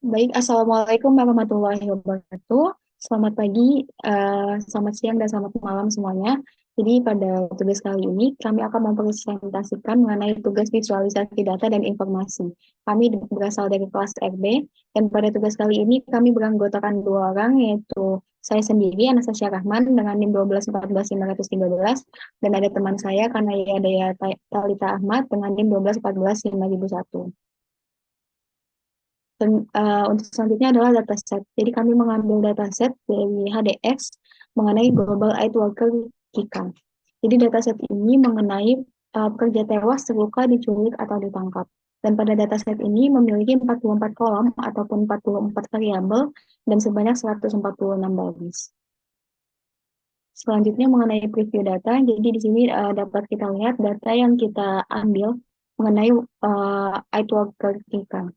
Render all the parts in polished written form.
Baik, Assalamualaikum warahmatullahi wabarakatuh. Selamat pagi, selamat siang, dan selamat malam semuanya. Jadi pada tugas kali ini, kami akan mempresentasikan mengenai tugas visualisasi data dan informasi. Kami berasal dari kelas RB, dan pada tugas kali ini kami beranggotakan dua orang, yaitu saya sendiri, Anastasia Rahman, dengan NIM 1214513, dan ada teman saya, Kanaya Daya Talita Ahmad, dengan NIM 1214501. Dan untuk selanjutnya adalah dataset. Jadi kami mengambil dataset dari HDX mengenai Global Aid Worker KIKA. Jadi dataset ini mengenai pekerja tewas, terluka, diculik, atau ditangkap. Dan pada dataset ini memiliki 44 kolom ataupun 44 variabel dan sebanyak 146 baris. Selanjutnya mengenai preview data, jadi di sini dapat kita lihat data yang kita ambil mengenai Aid Worker KIKA.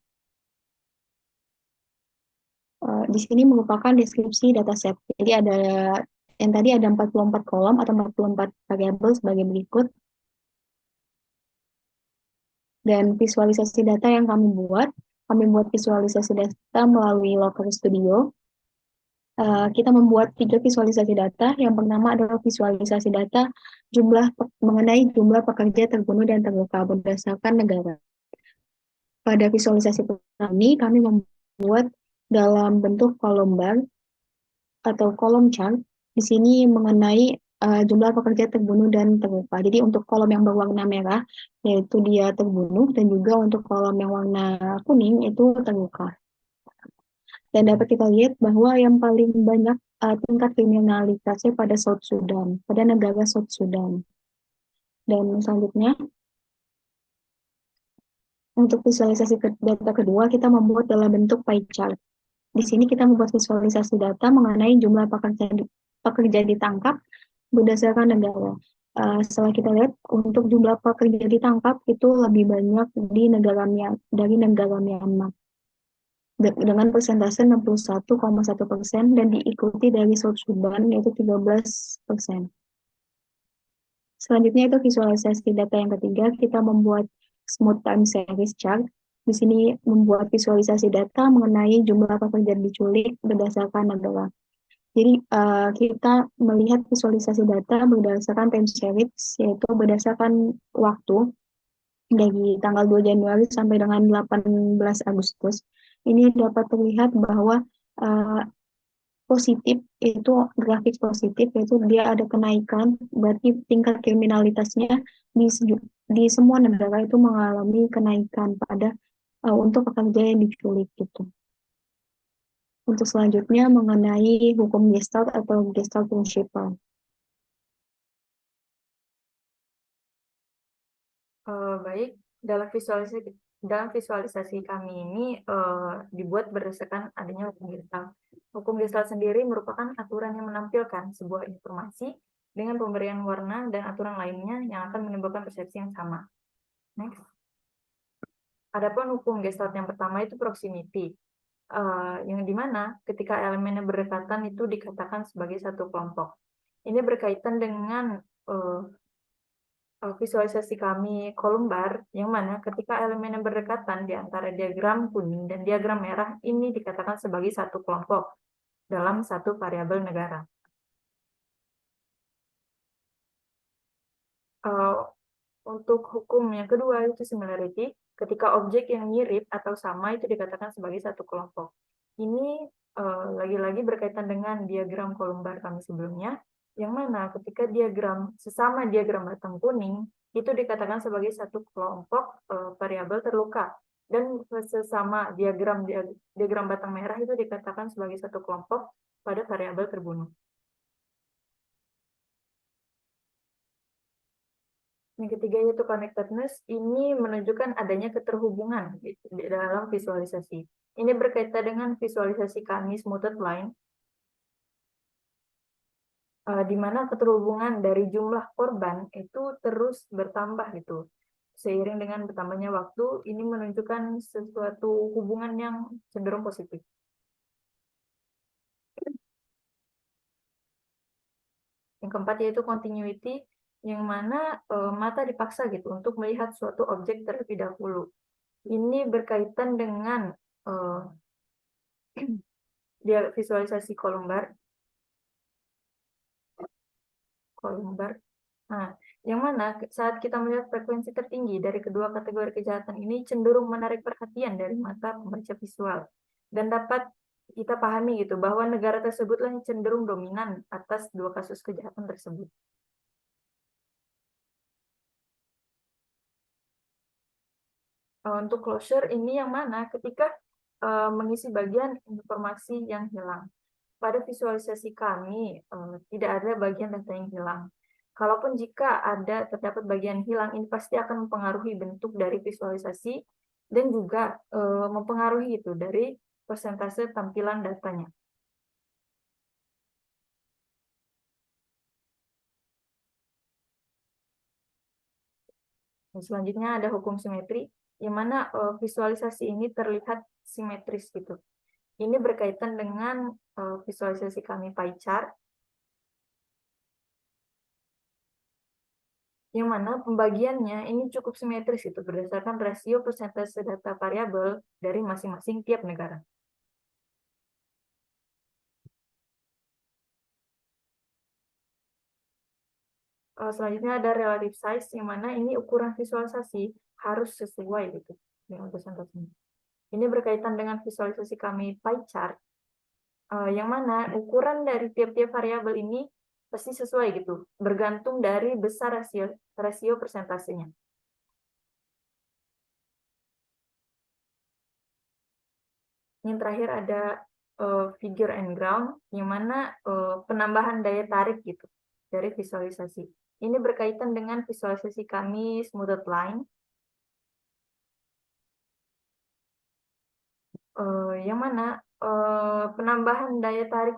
Di sini merupakan deskripsi dataset. Jadi ada yang tadi ada 44 kolom atau 44 variabel sebagai berikut. Dan visualisasi data yang kami buat visualisasi data melalui Looker Studio. Kita membuat 3 visualisasi data. Yang pertama adalah visualisasi data mengenai jumlah pekerja terbunuh dan terluka berdasarkan negara. Pada visualisasi pertama ini, kami membuat dalam bentuk kolom bar atau kolom chart di sini mengenai jumlah pekerja terbunuh dan terluka. Jadi untuk kolom yang berwarna merah yaitu dia terbunuh dan juga untuk kolom yang warna kuning itu terluka. Dan dapat kita lihat bahwa yang paling banyak tingkat kriminalitasnya pada South Sudan, pada negara South Sudan. Dan selanjutnya untuk visualisasi data kedua kita membuat dalam bentuk pie chart. Di sini kita membuat visualisasi data mengenai jumlah pekerja ditangkap berdasarkan negara. Setelah kita lihat untuk jumlah pekerja ditangkap itu lebih banyak dari negara Myanmar dengan persentase 61,1% dan diikuti dari South Sudan yaitu 13%. Selanjutnya itu visualisasi data yang ketiga, kita membuat smooth time series chart. Di sini membuat visualisasi data mengenai jumlah pekerja diculik berdasarkan negara. Jadi kita melihat visualisasi data berdasarkan time series, yaitu berdasarkan waktu dari tanggal 2 Januari sampai dengan 18 Agustus. Ini dapat terlihat bahwa uh, positif itu grafik positif yaitu dia ada kenaikan, berarti tingkat kriminalitasnya di, di semua negara itu mengalami kenaikan pada untuk pekerja yang diculik gitu. Untuk selanjutnya mengenai hukum Gestalt atau Gestalt Principle. Baik, dalam visualisasi kami ini dibuat berdasarkan adanya hukum Gestalt. Hukum Gestalt sendiri merupakan aturan yang menampilkan sebuah informasi dengan pemberian warna dan aturan lainnya yang akan menimbulkan persepsi yang sama. Next. Adapun hukum Gestalt yang pertama itu proximity, yang dimana ketika elemen yang berdekatan itu dikatakan sebagai satu kelompok. Ini berkaitan dengan visualisasi kami kolumbar, yang mana ketika elemen yang berdekatan di antara diagram kuning dan diagram merah ini dikatakan sebagai satu kelompok dalam satu variabel negara. Untuk hukum yang kedua itu similarity, ketika objek yang mirip atau sama itu dikatakan sebagai satu kelompok. Ini lagi-lagi berkaitan dengan diagram kolumbar kami sebelumnya, yang mana ketika sesama diagram batang kuning itu dikatakan sebagai satu kelompok variabel terluka, dan sesama diagram batang merah itu dikatakan sebagai satu kelompok pada variabel terbunuh. Yang ketiga yaitu connectedness, ini menunjukkan adanya keterhubungan di dalam visualisasi. Ini berkaitan dengan visualisasi kami smoothed line, di mana keterhubungan dari jumlah korban itu terus bertambah gitu. Seiring dengan bertambahnya waktu, ini menunjukkan sesuatu hubungan yang cenderung positif. Yang keempat yaitu continuity, yang mana mata dipaksa gitu untuk melihat suatu objek terlebih dahulu. Ini berkaitan dengan dia visualisasi kolumbar. Nah, yang mana saat kita melihat frekuensi tertinggi dari kedua kategori kejahatan ini cenderung menarik perhatian dari mata pembaca visual. Dan dapat kita pahami gitu bahwa negara tersebutlah yang cenderung dominan atas dua kasus kejahatan tersebut. Untuk closure ini yang mana ketika mengisi bagian informasi yang hilang. Pada visualisasi kami tidak ada bagian data yang hilang. Kalaupun jika ada terdapat bagian hilang, ini pasti akan mempengaruhi bentuk dari visualisasi dan juga mempengaruhi itu dari persentase tampilan datanya. Dan selanjutnya ada hukum simetri, yang mana visualisasi ini terlihat simetris gitu. Ini berkaitan dengan visualisasi kami pie chart, yang mana pembagiannya ini cukup simetris itu berdasarkan rasio persentase data variabel dari masing-masing tiap negara. Selanjutnya ada relative size, yang mana ini ukuran visualisasi harus sesuai gitu dengan presentasinya. Ini berkaitan dengan visualisasi kami pie chart, yang mana ukuran dari tiap-tiap variabel ini pasti sesuai gitu, bergantung dari besar rasio persentasenya. Yang terakhir ada figure and ground, yang mana penambahan daya tarik gitu dari visualisasi. Ini berkaitan dengan visualisasi kami smoothed line, yang mana penambahan daya tarik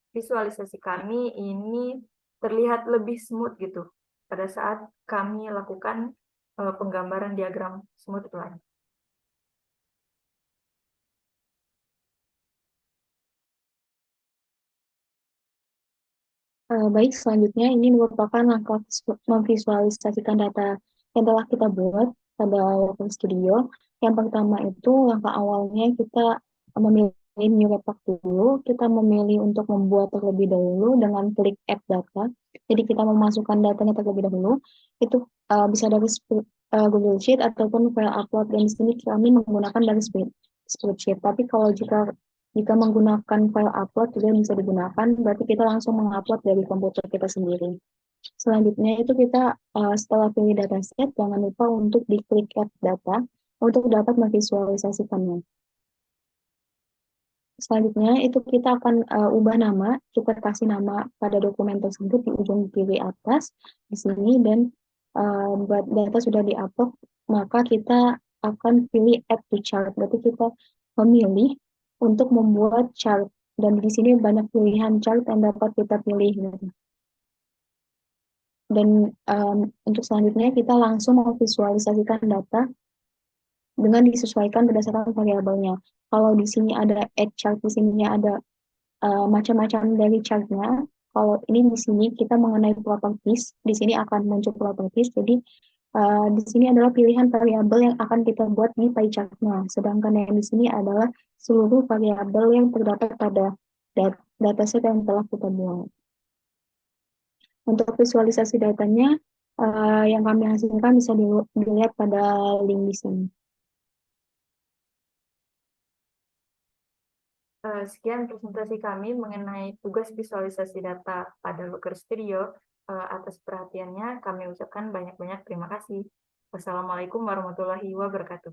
visualisasi kami ini terlihat lebih smooth gitu pada saat kami lakukan penggambaran diagram smooth line. Baik, selanjutnya ini merupakan langkah memvisualisasikan data yang telah kita buat pada Workflow Studio. Yang pertama itu langkah awalnya kita memilih new report dulu. Kita memilih untuk membuat terlebih dahulu dengan klik Add Data. Jadi kita memasukkan datanya terlebih dahulu. Itu bisa dari Google Sheet ataupun file upload. Dan di sini kami menggunakan dari spreadsheet. Tapi kalau jika menggunakan file upload juga bisa digunakan, berarti kita langsung mengupload dari komputer kita sendiri. Selanjutnya itu kita setelah pilih dataset, jangan lupa untuk diklik Add Data untuk dapat memvisualisasikannya. Selanjutnya itu kita akan ubah nama, kita kasih nama pada dokumen tersebut di ujung kiri atas di sini, dan buat data sudah diupload, maka kita akan pilih Add to Chart. Berarti kita memilih untuk membuat chart, dan di sini banyak pilihan chart yang dapat kita pilih gitu. Dan untuk selanjutnya kita langsung memvisualisasikan data dengan disesuaikan berdasarkan variabelnya. Kalau di sini ada add chart, di sini ada macam-macam dari chartnya. Kalau ini di sini kita mengenai properties, di sini akan muncul properties. Jadi di sini adalah pilihan variabel yang akan kita buat di pie chart-nya. Sedangkan yang di sini adalah seluruh variabel yang terdapat pada dataset yang telah kita buat. Untuk visualisasi datanya yang kami hasilkan bisa dilihat pada link di sini. Sekian presentasi kami mengenai tugas visualisasi data pada Looker Studio. Atas perhatiannya kami ucapkan banyak-banyak terima kasih. Wassalamualaikum warahmatullahi wabarakatuh.